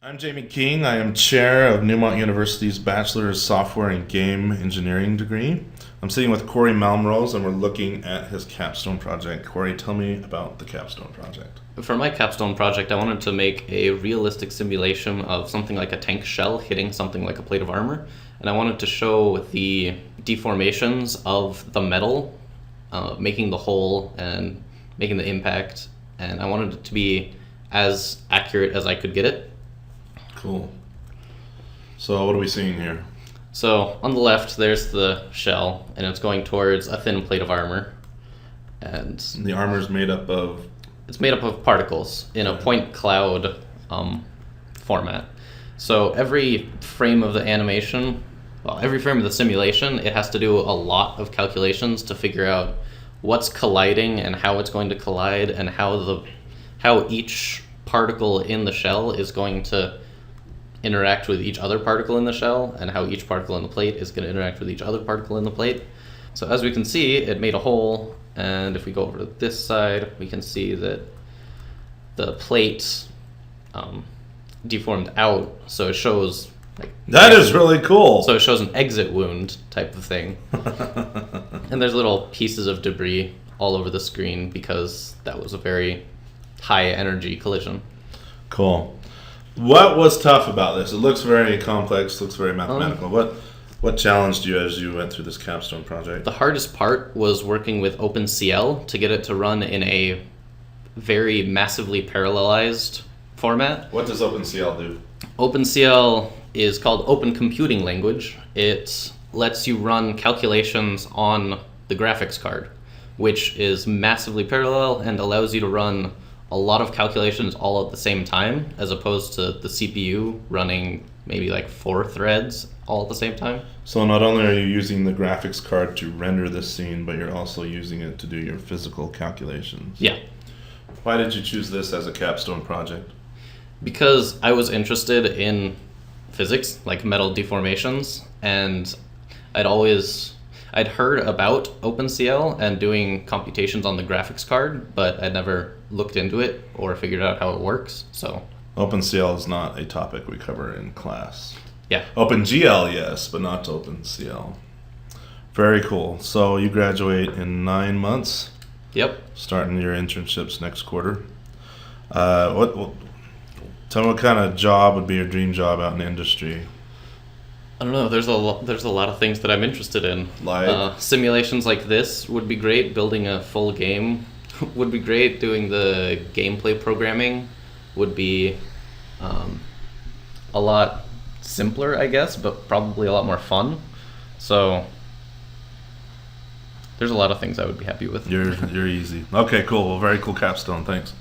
I'm Jamie King. I am chair of Neumont University's Bachelor of Software and Game Engineering degree. I'm sitting with Kory Malmrose, and we're looking at his Capstone Project. Kory, tell me about the Capstone Project. For my Capstone project, I wanted to make a realistic simulation of something like a tank shell hitting something like a plate of armor. And I wanted to show the deformations of the metal, making the hole and making the impact. And I wanted it to be as accurate as I could get it. Cool. So what are we seeing here? So on the left, there's the shell, and it's going towards a thin plate of armor. And the armor is made up of? It's made up of particles in a point cloud format. So every frame of the animation, every frame of the simulation, it has to do a lot of calculations to figure out what's colliding and how it's going to collide, and how each particle in the shell is going to interact with each other particle in the shell, and how each particle in the plate is going to interact with each other particle in the plate. So as we can see, it made a hole, and if we go over to this side, we can see that the plate deformed out, so it shows that is really cool. So it shows an exit wound type of thing. And there's little pieces of debris all over the screen because that was a very high energy collision. Cool. What was tough about this? It looks very complex, looks very mathematical. What challenged you as you went through this Capstone project? The hardest part was working with OpenCL to get it to run in a very massively parallelized format. What does OpenCL do? OpenCL is called Open Computing Language. It lets you run calculations on the graphics card, which is massively parallel and allows you to run a lot of calculations all at the same time, as opposed to the CPU running maybe like 4 threads all at the same time. So not only are you using the graphics card to render this scene, but you're also using it to do your physical calculations. Yeah. Why did you choose this as a Capstone project? Because I was interested in physics, like metal deformations, and I'd heard about OpenCL and doing computations on the graphics card, but I'd never looked into it or figured out how it works. So OpenCL is not a topic we cover in class. Yeah. OpenGL, yes, but not OpenCL. Very cool. So you graduate in 9 months? Yep. Starting your internships next quarter. Tell me what kind of job would be your dream job out in the industry? I don't know. There's a lot of things that I'm interested in. Like simulations like this would be great. Building a full game would be great. Doing the gameplay programming would be a lot simpler, I guess, but probably a lot more fun. So there's a lot of things I would be happy with. You're easy. Okay, cool. Well, very cool capstone. Thanks.